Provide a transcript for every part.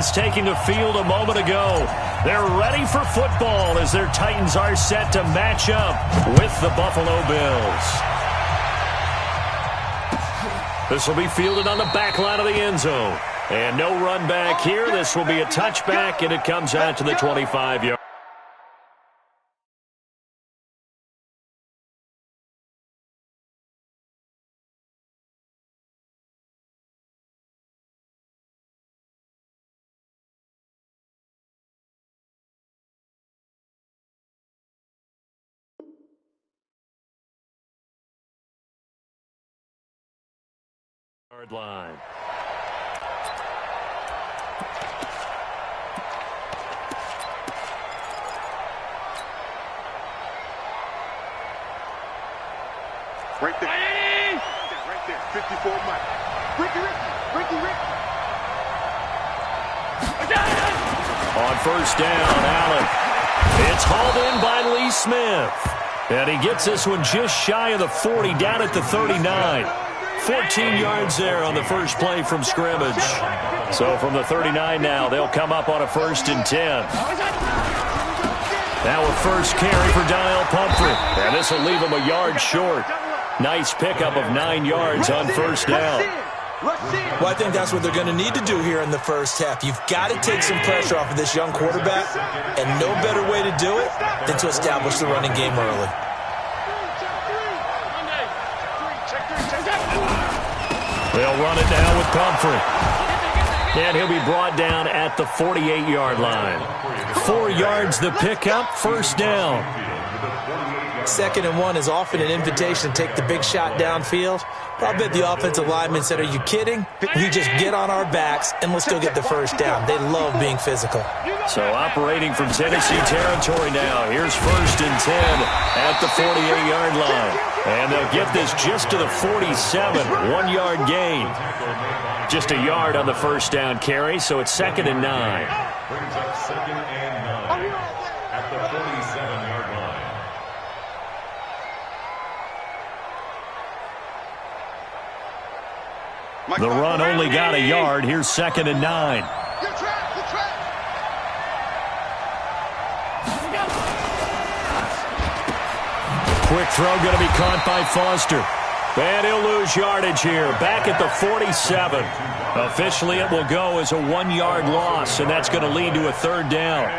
Titans taking the field a moment ago. They're ready for football as their Titans are set to match up with the Buffalo Bills. This will be fielded on the back line of the end zone. And no run back here. This will be a touchback, and it comes out to the 25-yard. Line. Right there. Right there. 54 Mike. Ricky. On first down, Allen. It's hauled in by Lee Smith. And he gets this one just shy of the 40, down at the 39. 14 yards there on the first play from scrimmage. So from the 39 now, they'll come up on a 1st and 10. Now a first carry for Daniel Pumphrey. And this will leave him a yard short. Nice pickup of 9 yards on first down. Well, I think that's what they're going to need to do here in the first half. You've got to take some pressure off of this young quarterback, and no better way to do it than to establish the running game early. They'll run it now with Pumphrey. And he'll be brought down at the 48-yard line. 4 yards the pickup, first down. 2nd and 1 is often an invitation to take the big shot downfield. But I bet the offensive linemen said, are you kidding? We just get on our backs and let's go get the first down. They love being physical. So operating from Tennessee territory now. Here's 1st and 10 at the 48-yard line. And they'll get this just to the 47, 1-yard gain. Just a yard on the first down carry, so it's 2nd and 9. Brings up 2nd and 9 at the 47-yard line. The run only got a yard. Here's 2nd and 9. Quick throw going to be caught by Foster. And he'll lose yardage here. Back at the 47. Officially, it will go as a 1-yard loss, and that's going to lead to a 3rd down.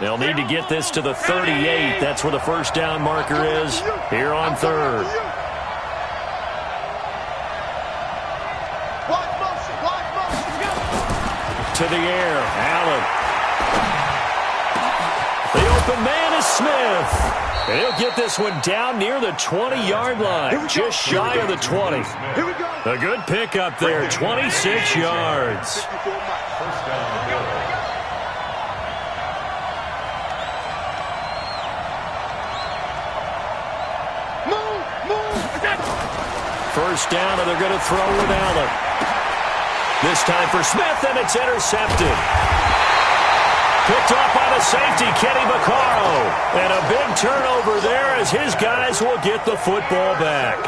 They'll need to get this to the 38. That's where the first down marker is here on 3rd. To the air, Allen. The open man is Smith. And he'll get this one down near the 20-yard line, just shy of the 20. A good pickup there, 26 yards. First down, and they're going to throw with Allen. This time for Smith, and it's intercepted. Picked off by the safety, Kenny Vaccaro. And a big turnover there as his guys will get the football back.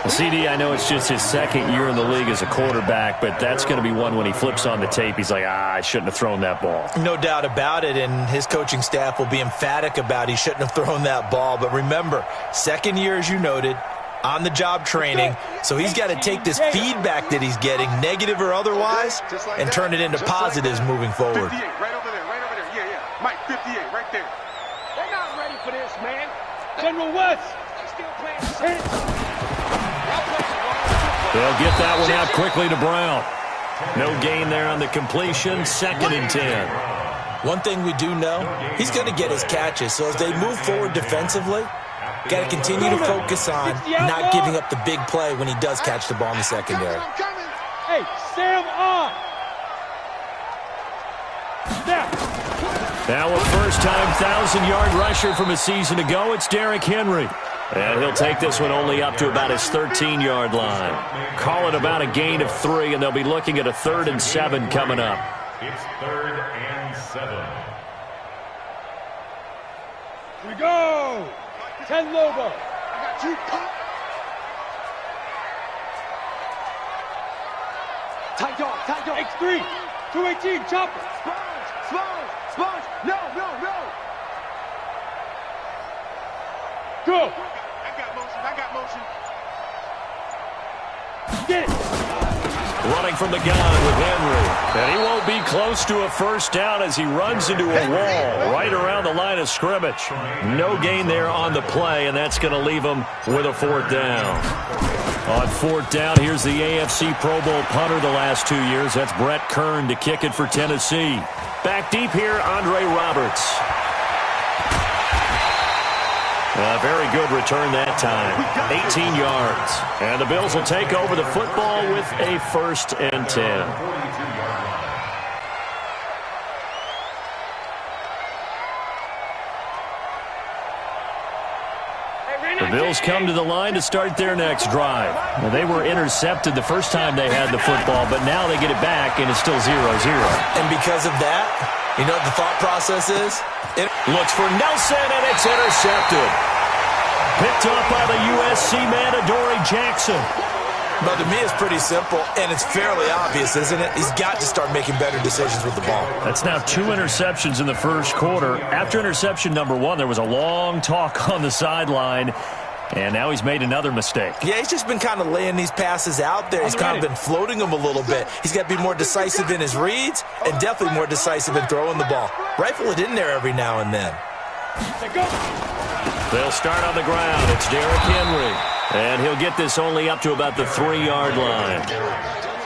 CD, I know it's just his 2nd year in the league as a quarterback, but that's going to be one when he flips on the tape. He's like, I shouldn't have thrown that ball. No doubt about it, and his coaching staff will be emphatic about he shouldn't have thrown that ball. But remember, 2nd year, as you noted, on-the-job training, so he's got to take this feedback that he's getting, negative or otherwise, and turn it into positives moving forward. 58, right over there. Yeah. Mike, 58, right there. They're not ready for this, man. General West. Still playing. They'll get that one out quickly to Brown. No gain there on the completion, 2nd and 10. One thing we do know, he's going to get his catches, so as they move forward defensively, got to continue to focus on not giving up the big play when he does catch the ball in the secondary. Hey, Sam on. Now a first-time 1,000-yard rusher from a season ago, it's Derrick Henry. And he'll take this one only up to about his 13-yard line. Call it about a gain of 3, and they'll be looking at a 3rd and 7 coming up. It's 3rd and 7. Here we go. 10 Lobo. Tight dog, X3, 218, chopper. Sponge. No. Go. I got motion. Get it. Running from the gun with Henry. And he won't be close to a first down as he runs into a wall right around the line of scrimmage. No gain there on the play, and that's going to leave him with a fourth down. On fourth down, here's the AFC Pro Bowl punter the last 2 years. That's Brett Kern to kick it for Tennessee. Back deep here, Andre Roberts. A very good return that time. 18 yards. And the Bills will take over the football with a 1st and 10. The Bills come to the line to start their next drive. Now, they were intercepted the first time they had the football, but now they get it back, and it's still 0-0. And because of that, you know what the thought process is? Looks for Nelson, and it's intercepted. Picked up by the USC man, Adoree Jackson. But to me, it's pretty simple, and it's fairly obvious, isn't it? He's got to start making better decisions with the ball. That's now 2 interceptions in the first quarter. After interception number 1, there was a long talk on the sideline, and now he's made another mistake. Yeah, he's just been kind of laying these passes out there. He's kind of been floating them a little bit. He's got to be more decisive in his reads and definitely more decisive in throwing the ball. Rifle it in there every now and then. They'll start on the ground. It's Derrick Henry. And he'll get this only up to about the 3-yard line.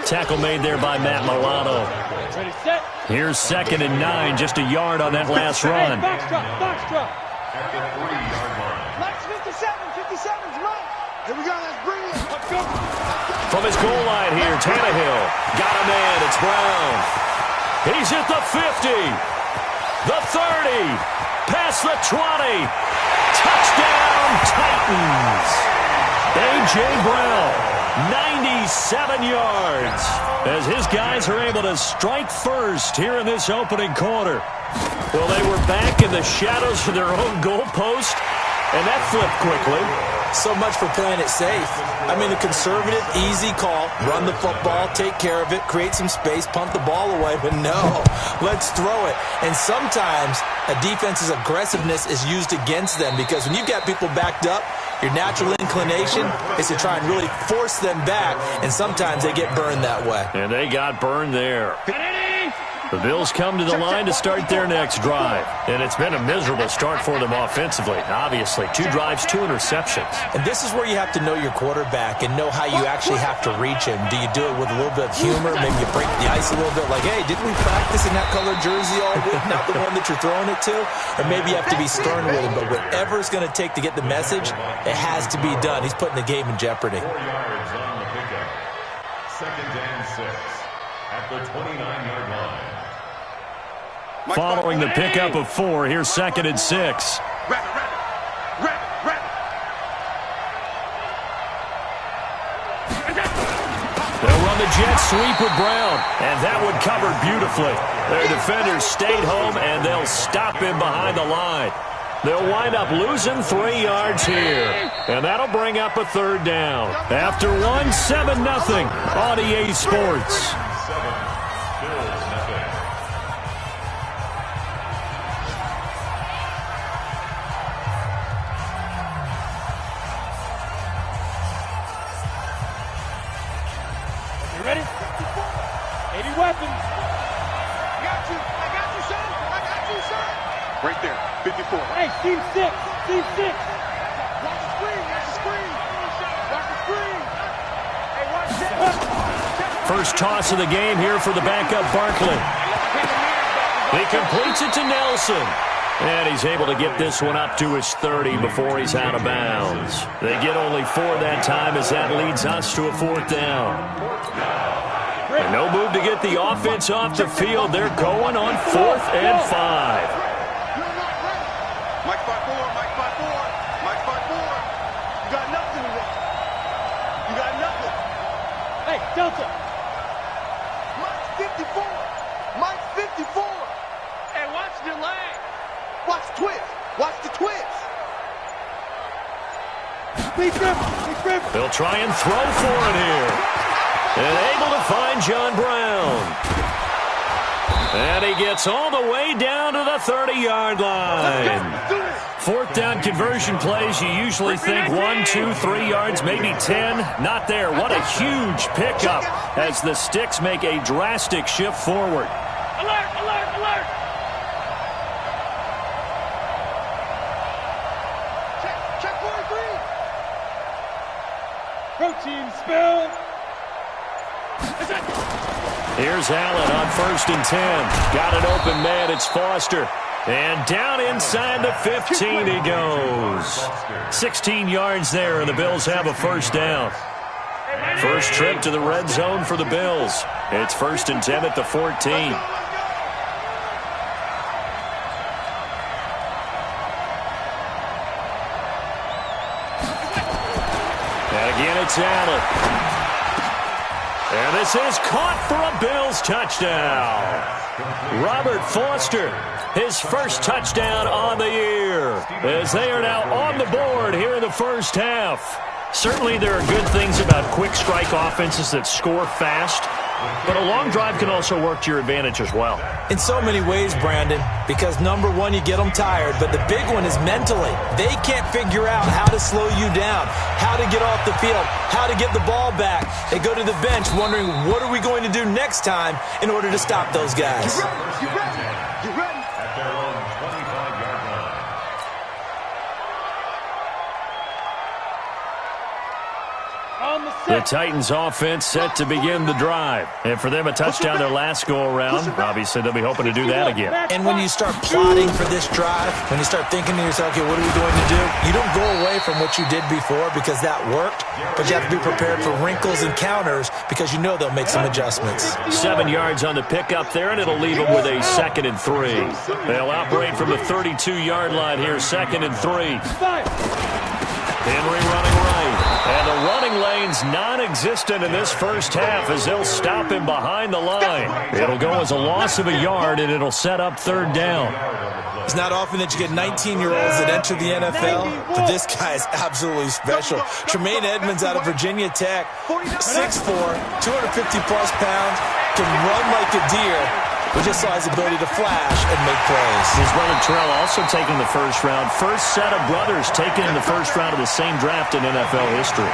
Tackle made there by Matt Milano. Here's 2nd and 9, just a yard on that last run. Foxtrot. At the 3-yard line. Max 57's mine. Here we go. Let's bring it. Let's go. From his goal line here, Tannehill. Got a man. It's Brown. He's at the 50. The 30. Past the 20. Touchdown, Titans. A.J. Brown, 97 yards, as his guys are able to strike first here in this opening quarter. Well, they were back in the shadows of their own goalpost, and that flipped quickly. So much for playing it safe. I mean, the conservative, easy call, run the football, take care of it, create some space, punt the ball away, but no, let's throw it. And sometimes a defense's aggressiveness is used against them because when you've got people backed up, your natural inclination is to try and really force them back, and sometimes they get burned that way. And they got burned there. The Bills come to the line to start their next drive. And it's been a miserable start for them offensively. Obviously, 2 drives, 2 interceptions. And this is where you have to know your quarterback and know how you actually have to reach him. Do you do it with a little bit of humor? Maybe you break the ice a little bit like, hey, didn't we practice in that colored jersey all week? Not the one that you're throwing it to? Or maybe you have to be stern with him. But whatever it's going to take to get the message, it has to be done. He's putting the game in jeopardy. 4 yards on the pickup. 2nd and 6 at the 29-yard line. Following the pickup of 4, here's 2nd and 6. Rapid. They'll run the jet sweep with Brown, and that one covered beautifully. Their defenders stayed home, and they'll stop him behind the line. They'll wind up losing 3 yards here, and that'll bring up a 3rd down. After 1, 7-0 on EA Sports. Ready? 80 weapons. I got you, son. Right there, 54. Hey, team 6. Watch the screen. Hey, watch this. First toss of the game here for the backup Barkley. He completes it to Nelson. And he's able to get this one up to his 30 before he's out of bounds. They get only 4 that time as that leads us to a 4th down. And no move to get the offense off the field. They're going on 4th and 5. Mike 5-4. You got nothing today. You got nothing. Hey, Delta. Mike's 54. Hey, watch the leg. Watch the twist. Speed grip. They'll try and throw for it here. And able to find John Brown. And he gets all the way down to the 30-yard line. Fourth down conversion plays, you usually think 1, 2, 3 yards, maybe 10. Not there. What a huge pickup as the Sticks make a drastic shift forward. Alert, alert, alert. Check 43. Protein spill. Here's Allen on 1st and 10. Got an open man. It's Foster. And down inside the 15 he goes. 16 yards there, and the Bills have a first down. First trip to the red zone for the Bills. It's 1st and 10 at the 14. And again, it's Allen. And this is caught for a Bills touchdown. Robert Foster, his first touchdown on the year, as they are now on the board here in the first half. Certainly there are good things about quick strike offenses that score fast, but a long drive can also work to your advantage as well. In so many ways, Brandon, because number one, you get them tired, but the big one is mentally. They can't figure out how to slow you down, how to get off the field, how to get the ball back. They go to the bench wondering, what are we going to do next time in order to stop those guys? You ready? You ready? At their own 25-yard line. The Titans offense set to begin the drive. And for them, a touchdown their last go-around. Obviously, they'll be hoping to do that again. And when you start plotting for this drive, when you start thinking to yourself, okay, what are we going to do? You don't go away from what you did before because that worked, but you have to be prepared for wrinkles and counters because you know they'll make some adjustments. 7 yards on the pickup there, and it'll leave them with a 2nd and 3. They'll operate from the 32-yard line here, 2nd and 3. Henry running right. And the running lane's non-existent in this first half as they'll stop him behind the line. It'll go as a loss of a yard, and it'll set up 3rd down. It's not often that you get 19-year-olds that enter the NFL, but this guy is absolutely special. Tremaine Edmonds out of Virginia Tech, 6'4", 250-plus pounds, can run like a deer. We just saw his ability to flash and make plays. His brother Terrell also taken in the first round. First set of brothers taken in the first round of the same draft in NFL history.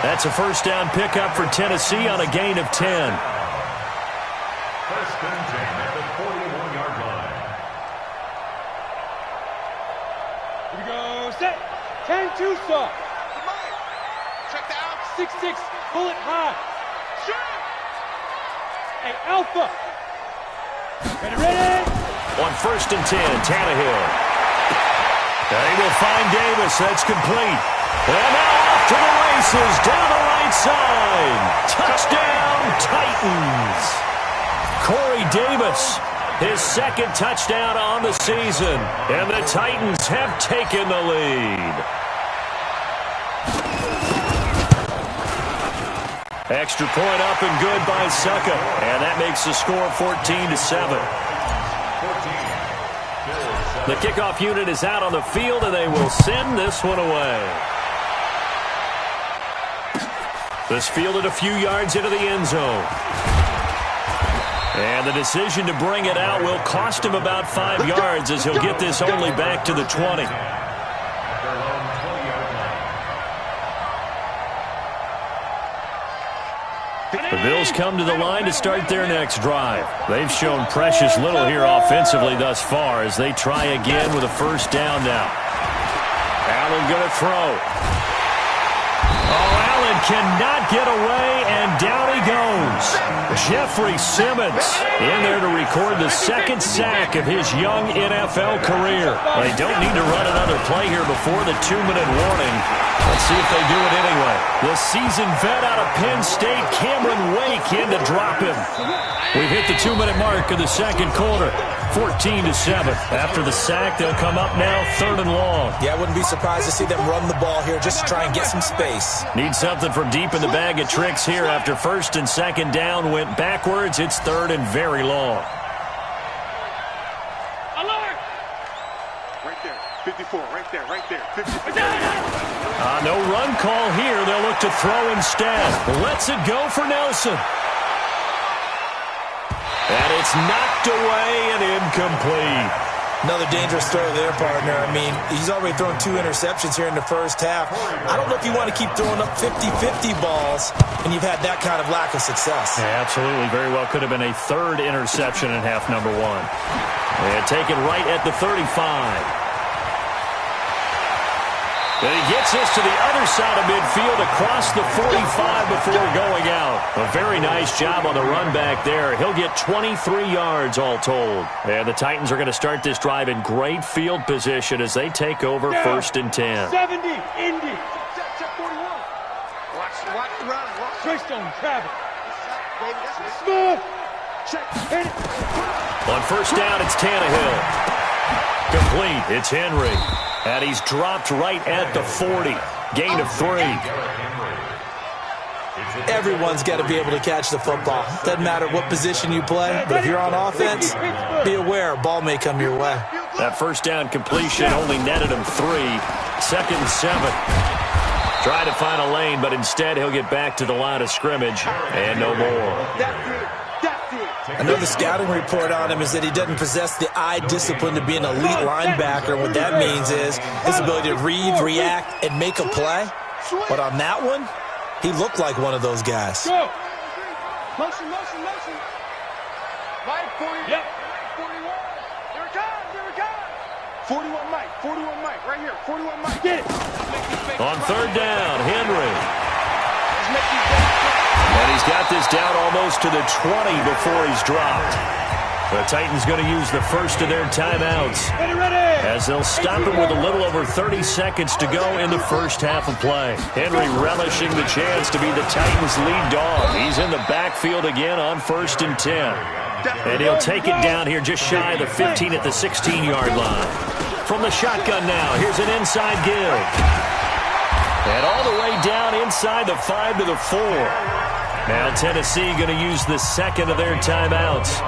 That's a first down pickup for Tennessee on a gain of 10. First and 10 at the 41-yard line. Here we go. Set. 10-2 saw. Check the out. 6-6. Pull it high. Hey, Alpha. Ready? On 1st and 10, Tannehill. And he will find Davis. That's complete. And now off to the races down the right side. Touchdown, Titans. Corey Davis, his 2nd touchdown on the season. And the Titans have taken the lead. Extra point up and good by Succa. And that makes the score 14-7. The kickoff unit is out on the field, and they will send this one away. This fielded a few yards into the end zone. And the decision to bring it out will cost him about 5 yards as he'll get this only back to the 20. The Bills come to the line to start their next drive. They've shown precious little here offensively thus far as they try again with a first down now. Allen going to throw. Oh, Allen cannot get away, and down he goes. Jeffrey Simmons in there to record the 2nd sack of his young NFL career. They don't need to run another play here before the 2-minute warning. Let's see if they do it anyway. The seasoned vet out of Penn State, Cameron Wake, in to drop him. We've hit the 2-minute mark of the 2nd quarter. 14-7. After the sack, they'll come up now 3rd and long. Yeah, I wouldn't be surprised to see them run the ball here just to try and get some space. Need something from deep in the bag of tricks here after 1st and 2nd down went backwards. It's 3rd and very long. Alert! Right there. 54. Right there. 54. No run call here. They'll look to throw instead. Lets it go for Nelson. And it's knocked away and incomplete. Another dangerous throw there, partner. I mean, he's already thrown 2 interceptions here in the first half. I don't know if you want to keep throwing up 50-50 balls when you've had that kind of lack of success. Yeah, absolutely. Very well could have been a 3rd interception in half number 1. And taken right at the 35. And he gets this to the other side of midfield across the 45 before going out. A very nice job on the run back there. He'll get 23 yards all told. And the Titans are going to start this drive in great field position as they take over 1st and 10. 70, Indy. Check 41. Watch the run. Twist on Travis. Baby, that's what Smooth. Check. Hit it. On 1st down, it's Tannehill. Complete. It's Henry. And he's dropped right at the 40. Gain of 3. Everyone's got to be able to catch the football. Doesn't matter what position you play, but if you're on offense, be aware a ball may come your way. That 1st down completion only netted him 3. 2nd and 7. Trying to find a lane, but instead he'll get back to the line of scrimmage and no more. That's it. Another scouting report on him is that he doesn't possess the eye discipline to be an elite linebacker. What that means is his ability to read, react, and make a play. But on that one, he looked like one of those guys. Go. Motion. Mike, 40. Yep. 41. Here it comes. 41 Mike, right here. 41 Mike. Get it. On 3rd down, Henry. And he's got this down almost to the 20 before he's dropped. The Titans going to use the first of their timeouts as they'll stop him with a little over 30 seconds to go in the first half of play. Henry relishing the chance to be the Titans' lead dog. He's in the backfield again on 1st and 10. And he'll take it down here just shy of the 15 at the 16-yard line. From the shotgun now, here's an inside give. And all the way down inside the 5 to the 4. Now Tennessee going to use the 2nd of their timeouts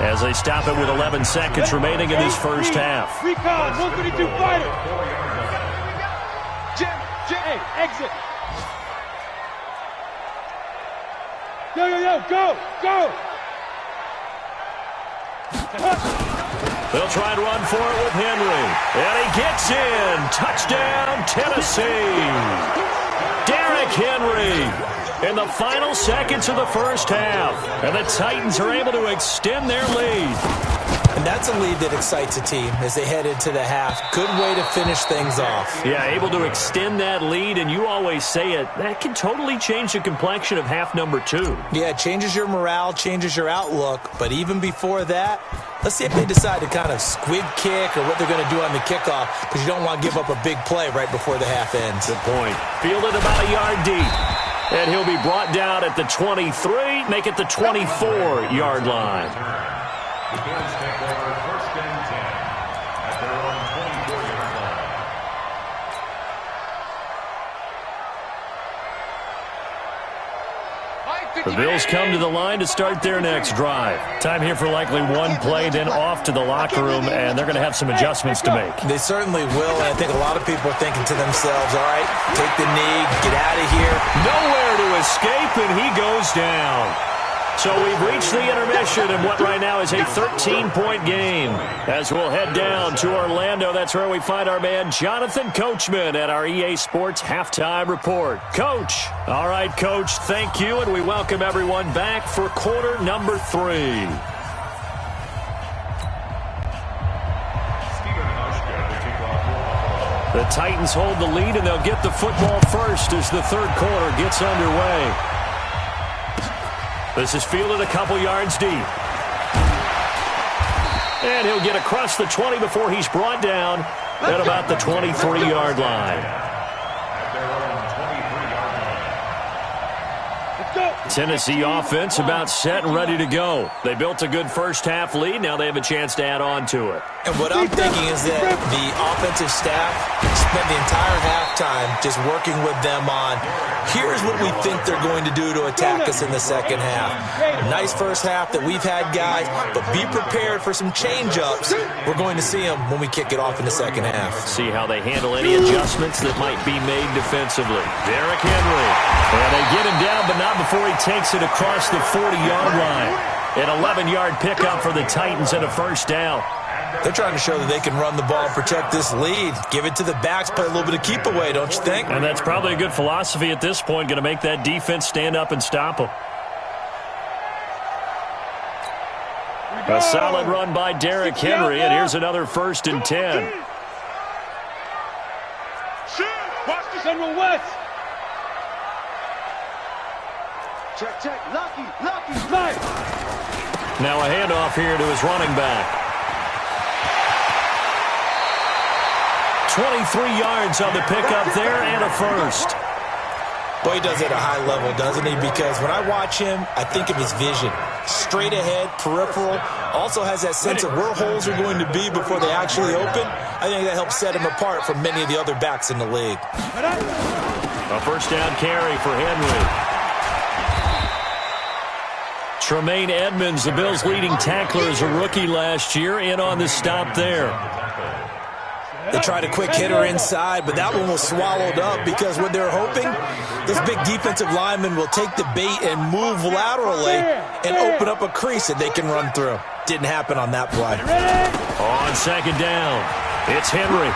as they stop it with 11 seconds remaining in this first half. Recon, 132 fighter. Jim, hey, exit. Yo, go. They'll try and run for it with Henry. And he gets in. Touchdown, Tennessee. Derrick Henry in the final seconds of the first half. And the Titans are able to extend their lead. And that's a lead that excites a team as they head into the half. Good way to finish things off. Yeah, able to extend that lead, and you always say it, that can totally change the complexion of half number 2. Yeah, it changes your morale, changes your outlook. But even before that, let's see if they decide to kind of squib kick or what they're going to do on the kickoff, because you don't want to give up a big play right before the half ends. Good point. Fielded about a yard deep. And he'll be brought down at the 23, make it the 24-yard line. The Bills take over 1st and 10 at their own 24-yard line. The Bills come to the line to start their next drive. Time here for likely one play, then off to the locker room, and they're going to have some adjustments to make. They certainly will, and I think a lot of people are thinking to themselves, all right, take the knee, get out of here. Nowhere to escape, and he goes down. So we've reached the intermission in what right now is a 13-point game. As we'll head down to Orlando, that's where we find our man Jonathan Coachman at our EA Sports Halftime Report. Coach. All right, Coach, thank you, and we welcome everyone back for quarter number 3. The Titans hold the lead, and they'll get the football first as the third quarter gets underway. This is fielded a couple yards deep. And he'll get across the 20 before he's brought down at about the 23-yard line. Tennessee offense about set and ready to go. They built a good first half lead. Now they have a chance to add on to it. And what I'm thinking is that the offensive staff spent the entire halftime just working with them on, here's what we think they're going to do to attack us in the second half. Nice first half that we've had, guys, but be prepared for some change-ups. We're going to see them when we kick it off in the second half. See how they handle any adjustments that might be made defensively. Derrick Henry. And they get him down, but not before he takes it across the 40-yard line. An 11-yard pickup for the Titans and a first down. They're trying to show that they can run the ball and protect this lead. Give it to the backs, play a little bit of keep away, don't you think? And that's probably a good philosophy at this point, going to make that defense stand up and stop them. A solid run by Derrick Henry, and here's another 1st and 10. General West. Check. Lucky. Right. Now a handoff here to his running back. 23 yards on the pickup there and a first. Boy, he does it at a high level, doesn't he? Because when I watch him, I think of his vision. Straight ahead, peripheral. Also has that sense of where holes are going to be before they actually open. I think that helps set him apart from many of the other backs in the league. A first down carry for Henry. Tremaine Edmonds, the Bills' leading tackler, as a rookie last year, in on the stop there. They tried a quick hitter inside, but that one was swallowed up because what they're hoping, this big defensive lineman will take the bait and move laterally and open up a crease that they can run through. Didn't happen on that play. On second down, it's Henry.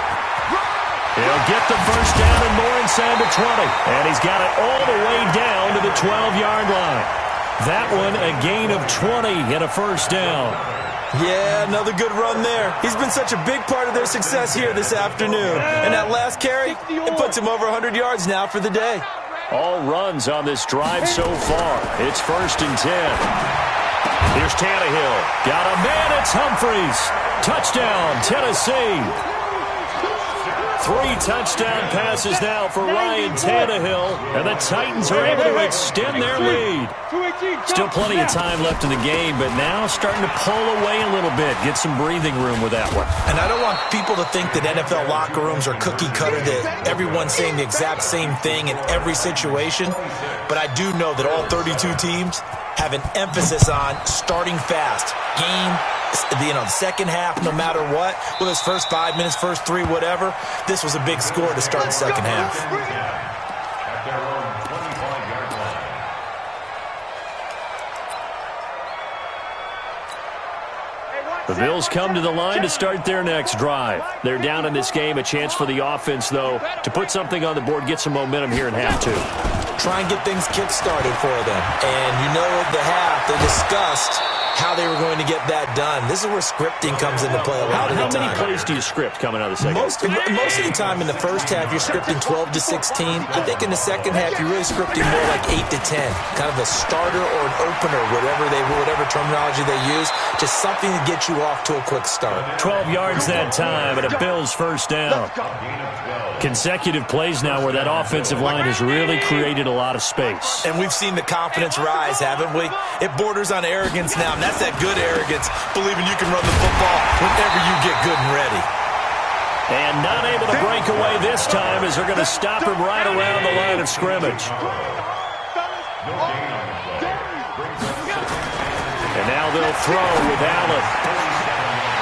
He'll get the first down and more inside the 20. And he's got it all the way down to the 12-yard line. That one a gain of 20 and a first down. Yeah, another good run there. He's been such a big part of their success here this afternoon. And that last carry, it puts him over 100 yards now for the day. All runs on this drive so far. It's 1st and 10. Here's Tannehill. Got a man, it's Humphries. Touchdown, Tennessee. 3 touchdown passes now for Ryan Tannehill, and the Titans are able to extend their lead. Still plenty of time left in the game, but now starting to pull away a little bit, get some breathing room with that one. And I don't want people to think that NFL locker rooms are cookie cutter, that everyone's saying the exact same thing in every situation, but I do know that all 32 teams have an emphasis on starting fast. The second half, no matter what, whether it's first 5 minutes, first 3, whatever, this was a big score to start the second half. The Bills come to the line to start their next drive. They're down in this game. A chance for the offense, though, to put something on the board, get some momentum here in half 2. Try and get things kick-started for them. And you know at the half, they discussed how they were going to get that done. This is where scripting comes into play a lot of the time. How many plays do you script coming out of the second? Most of the time in the first half, you're scripting 12 to 16. I think in the second half, you're really scripting more like 8 to 10. Kind of a starter or an opener, whatever terminology they use. Just something to get you off to a quick start. 12 yards that time, and a Bills first down. Consecutive plays now where that offensive line has really created a lot of space. And we've seen the confidence rise, haven't we? It borders on arrogance now, and that's that good arrogance, believing you can run the football whenever you get good and ready. And not able to break away this time as they're going to stop him right around the line of scrimmage. And now they'll throw with Allen.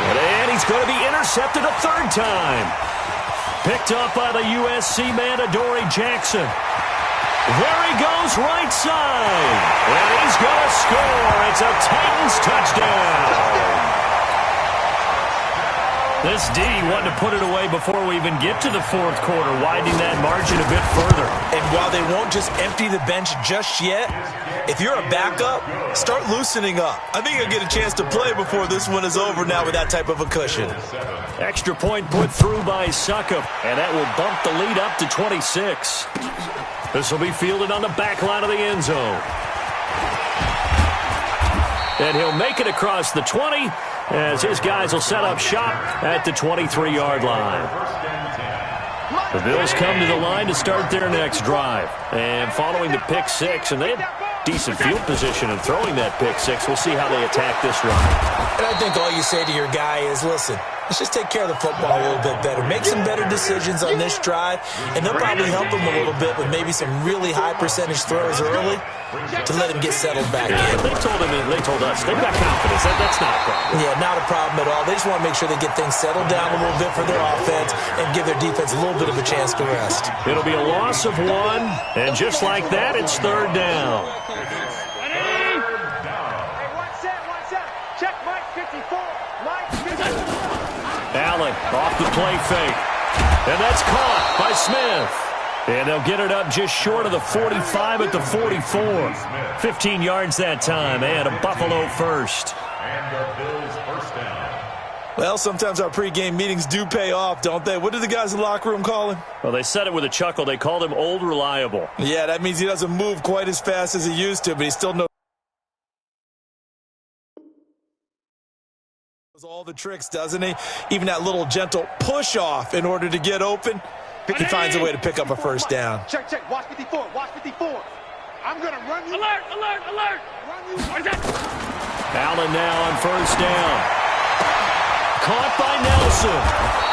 And he's going to be intercepted a 3rd time. Picked up by the USC man, Adoree Jackson. There he goes, right side. And he's going to score. It's a Titans touchdown. This D wanted to put it away before we even get to the 4th quarter, widening that margin a bit further. And while they won't just empty the bench just yet, if you're a backup, start loosening up. I think you'll get a chance to play before this one is over now with that type of a cushion. Extra point put through by Succop, and that will bump the lead up to 26. This will be fielded on the back line of the end zone. And he'll make it across the 20 as his guys will set up shop at the 23-yard line. The Bills come to the line to start their next drive. And following the pick 6, and they had decent field position in throwing that pick 6. We'll see how they attack this run. And I think all you say to your guy is, listen, let's just take care of the football a little bit better. Make some better decisions on this drive, and they'll probably help him a little bit with maybe some really high percentage throws early to let him get settled back in. But they told us they've got confidence. That's not a problem. Yeah, not a problem at all. They just want to make sure they get things settled down a little bit for their offense and give their defense a little bit of a chance to rest. It'll be a loss of 1, and just like that, it's 3rd down. Allen off the play fake. And that's caught by Smith. And they'll get it up just short of the 45 at the 44. 15 yards that time, and a Buffalo first. And the Bills first down. Well, sometimes our pregame meetings do pay off, don't they? What do the guys in the locker room call him? Well, they said it with a chuckle. They called him Old Reliable. Yeah, that means he doesn't move quite as fast as he used to, but he still knows all the tricks, doesn't he? Even that little gentle push-off in order to get open. He finds a way to pick up a first down. Check. Watch 54. Watch 54. I'm going to run you. Alert! Run you. Allen now on first down. Caught by Nelson.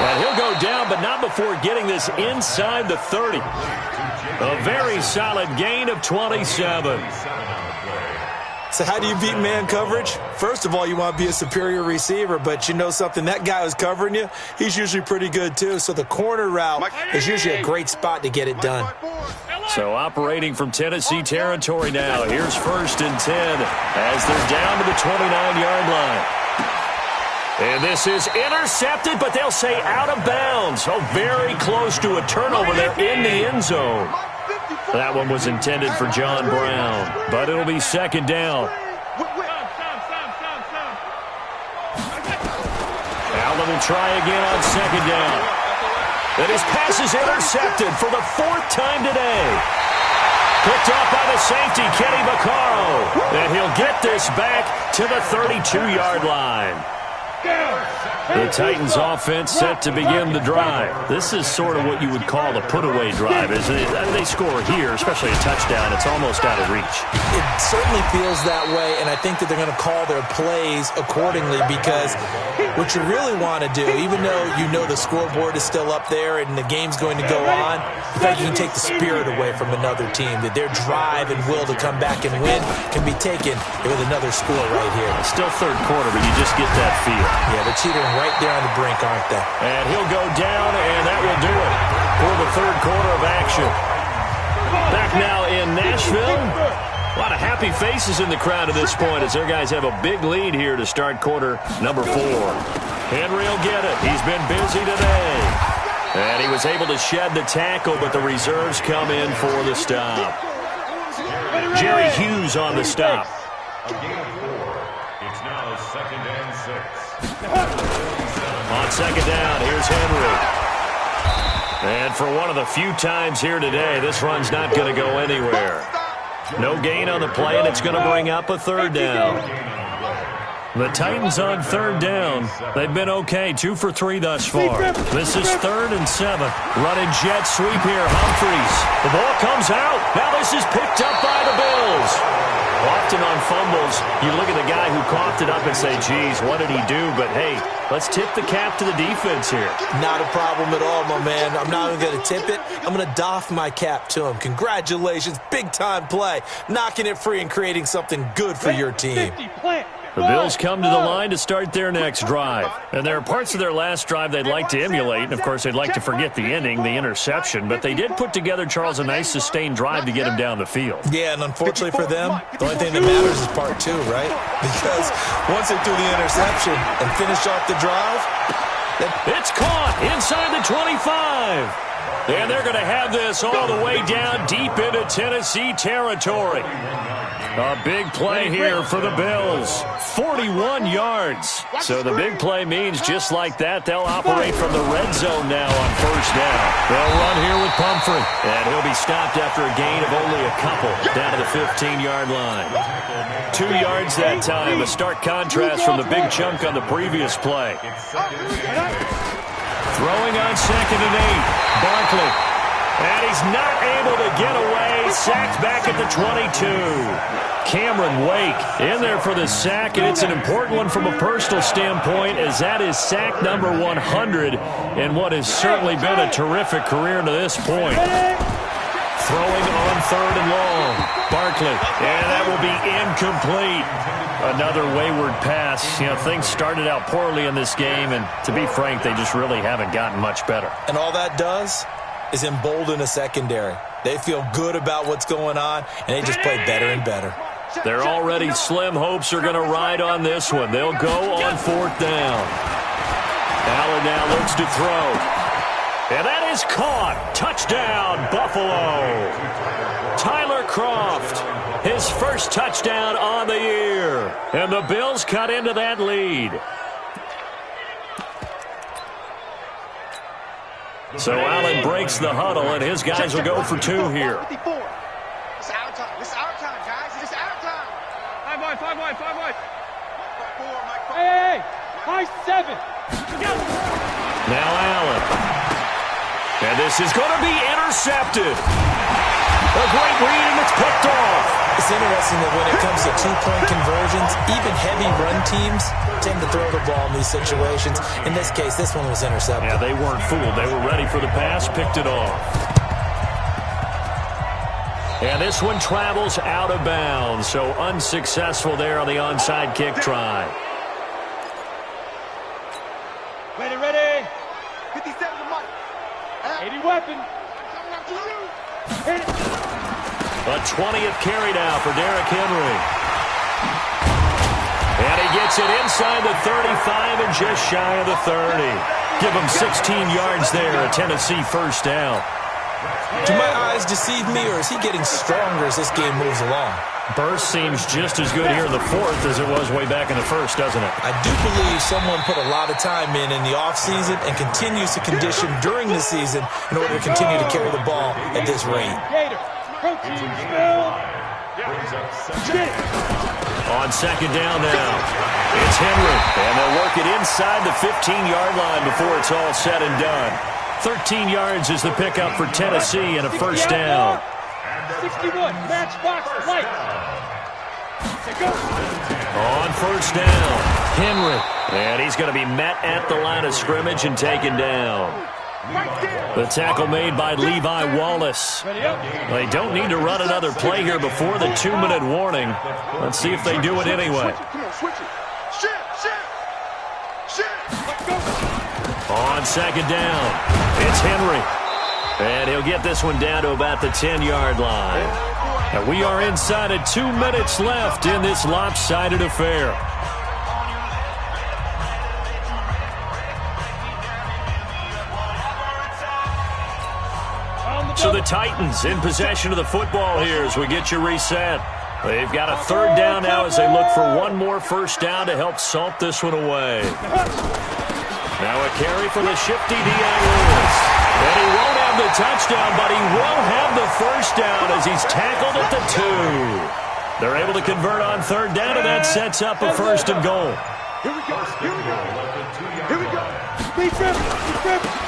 And he'll go down, but not before getting this inside the 30. A very solid gain of 27. So how do you beat man coverage? First of all, you want to be a superior receiver, but you know something, that guy who's covering you, he's usually pretty good too. So the corner route is usually a great spot to get it done. So operating from Tennessee territory now. Here's 1st and 10 as they're down to the 29-yard line. And this is intercepted, but they'll say out of bounds. Oh, very close to a turnover there in the end zone. That one was intended for John Brown, but it'll be 2nd down. Allen will try again on 2nd down. And his pass is intercepted for the 4th time today. Picked off by the safety, Kenny Vaccaro. And he'll get this back to the 32-yard line. The Titans offense set to begin the drive. This is sort of what you would call a put-away drive, isn't it? They score here, especially a touchdown. It's almost out of reach. It certainly feels that way, and I think that they're going to call their plays accordingly because what you really want to do, even though you know the scoreboard is still up there and the game's going to go on, the fact you can take the spirit away from another team, that their drive and will to come back and win can be taken with another score right here. Still 3rd quarter, but you just get that feel. Yeah, they're teetering right there on the brink, aren't they? And he'll go down, and that will do it for the 3rd quarter of action. Back now in Nashville. A lot of happy faces in the crowd at this point as their guys have a big lead here to start quarter number 4. Henry will get it. He's been busy today. And he was able to shed the tackle, but the reserves come in for the stop. Jerry Hughes on the stop. A gain of 4. It's now 2nd and 6. On 2nd down, here's Henry. And for one of the few times here today, this run's not going to go anywhere. No gain on the play, and it's going to bring up a 3rd down. The Titans on 3rd down. They've been okay, 2 for 3 thus far. This is 3rd and 7. Running jet sweep here, Humphries. The ball comes out. Now this is picked up by the Bills. Often on fumbles, you look at the guy who coughed it up and say, geez, what did he do? But, hey, let's tip the cap to the defense here. Not a problem at all, my man. I'm not even going to tip it. I'm going to doff my cap to him. Congratulations. Big-time play. Knocking it free and creating something good for your team. The Bills come to the line to start their next drive. And there are parts of their last drive they'd like to emulate. And, of course, they'd like to forget the ending, the interception. But they did put together, Charles, a nice sustained drive to get him down the field. Yeah, and unfortunately for them, the only thing that matters is part 2, right? Because once they threw the interception and finished off the drive, it's caught inside the 25. And they're going to have this all the way down deep into Tennessee territory. A big play here for the Bills. 41 yards. So the big play means just like that, they'll operate from the red zone now on 1st down. They'll run here with Pumphrey. And he'll be stopped after a gain of only a couple down to the 15-yard line. 2 yards that time. A stark contrast from the big chunk on the previous play. Throwing on 2nd and 8. Barkley. And he's not able to get away. Sacked back at the 22. Cameron Wake in there for the sack, and it's an important one from a personal standpoint, as that is sack number 100 in what has certainly been a terrific career to this point. Throwing on 3rd and long. Barkley, and that will be incomplete. Another wayward pass. You know, things started out poorly in this game, and to be frank, they just really haven't gotten much better. And all that does is embolden a secondary. They feel good about what's going on, and they just play better and better. Their already slim hopes are going to ride on this one. They'll go on 4th down. Allen now looks to throw. And that is caught. Touchdown, Buffalo. Tyler Kroft, his first touchdown on the year. And the Bills cut into that lead. So Allen breaks the huddle, and his guys will go for 2 here. It's our time. It's our time, guys. It's our time. 5 wide, 5 wide, 5 wide. Mike 4, Mike 4. Hey, high 7. Now Allen. And this is going to be intercepted. A great read, and it's picked off. It's interesting that when it comes to 2-point conversions, even heavy run teams tend to throw the ball in these situations. In this case, this one was intercepted. Yeah, they weren't fooled. They were ready for the pass, picked it off. And this one travels out of bounds, so unsuccessful there on the onside kick try. Ready, ready. 57 to Mike. 80 weapon. Hit it. A 20th carry now for Derrick Henry. And he gets it inside the 35 and just shy of the 30. Give him 16 yards there, a Tennessee first down. Do my eyes deceive me, or is he getting stronger as this game moves along? Burst seems just as good here in the 4th as it was way back in the 1st, doesn't it? I do believe someone put a lot of time in the offseason and continues to condition during the season in order to continue to carry the ball at this rate. Gator. Protein spill. Get it. On 2nd down now, it's Henry. And they'll work it inside the 15-yard line before it's all said and done. 13 yards is the pickup for Tennessee and a first down. 61, matchbox, light. On 1st down, Henry. And he's going to be met at the line of scrimmage and taken down. The tackle made by Levi Wallace. They don't need to run another play here before the 2-minute warning. Let's see if they do it anyway. Come on, switch it. Shit. On 2nd down, it's Henry. And he'll get this one down to about the 10-yard line. And we are inside of 2 minutes left in this lopsided affair. So the Titans in possession of the football here as we get you reset. They've got a 3rd down now as they look for one more first down to help salt this one away. Now a carry for the shifty Deion Lewis. And he won't have the touchdown, but he will have the first down as he's tackled at the 2. They're able to convert on 3rd down, and that sets up a 1st and goal. Here we go.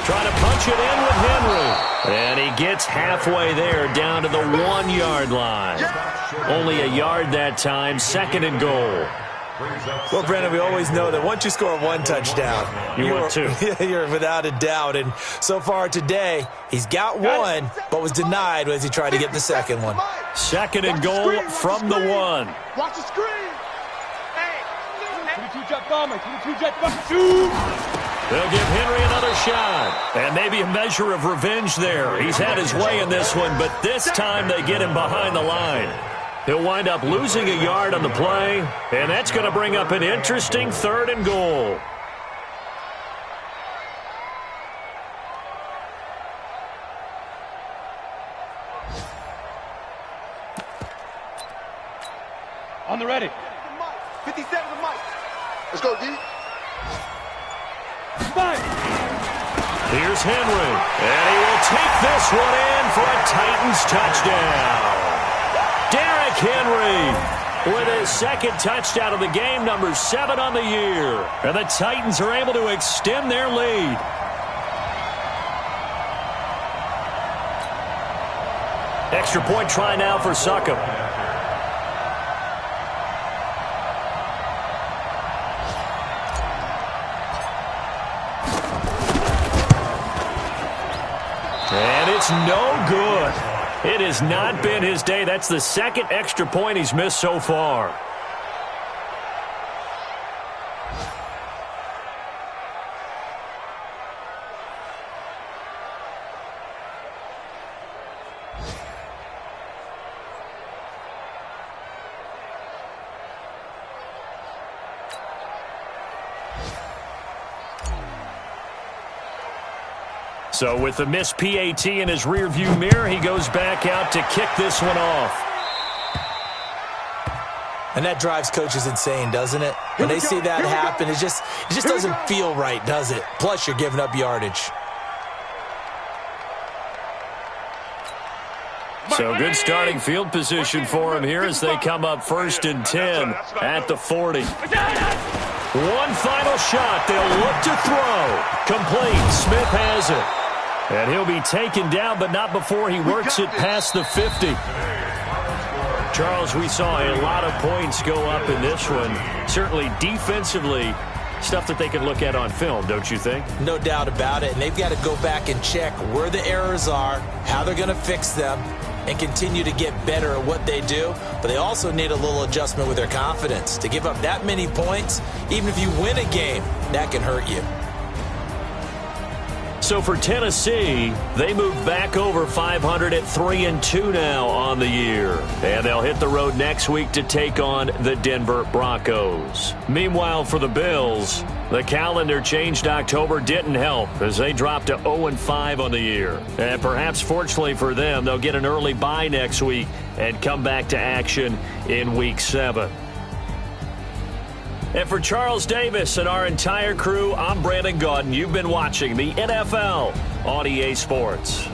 Trying to punch it in with Henry. And he gets halfway there down to the 1-yard line. Only a yard that time, 2nd and goal. Well, Brandon, we always know that once you score one touchdown, want 2. You're without a doubt. And so far today, he's got one, but was denied as he tried to get the second one. 2nd and goal from the 1. Watch the screen. 22 jet bomber, 22 jet bomber, shoot! They'll give Henry another shot. And maybe a measure of revenge there. He's had his way in this one, but this time they get him behind the line. He'll wind up losing a yard on the play, and that's going to bring up an interesting 3rd and goal. On the ready. 57 to Mike. Let's go, D. 5. Here's Henry, and he will take this one in for a Titans touchdown. Derrick Henry with his 2nd touchdown of the game, number 7 on the year. And the Titans are able to extend their lead. Extra point try now for Succop. And it's no good. It has not been his day. That's the second extra point he's missed so far. So with the missed PAT in his rearview mirror, he goes back out to kick this one off. And that drives coaches insane, doesn't it? When they see that happen, it just doesn't feel right, does it? Plus, you're giving up yardage. So good starting field position for him here as they come up 1st and 10 at the 40. One final shot. They'll look to throw. Complete. Smith has it. And he'll be taken down, but not before he works it past the 50. Charles, we saw a lot of points go up in this one. Certainly defensively, stuff that they can look at on film, don't you think? No doubt about it. And they've got to go back and check where the errors are, how they're going to fix them, and continue to get better at what they do. But they also need a little adjustment with their confidence. To give up that many points, even if you win a game, that can hurt you. So for Tennessee, they move back over 500 at 3-2 now on the year. And they'll hit the road next week to take on the Denver Broncos. Meanwhile, for the Bills, the calendar changed October didn't help as they dropped to 0-5 on the year. And perhaps fortunately for them, they'll get an early bye next week and come back to action in Week 7. And for Charles Davis and our entire crew, I'm Brandon Gaudin. You've been watching the NFL on EA Sports.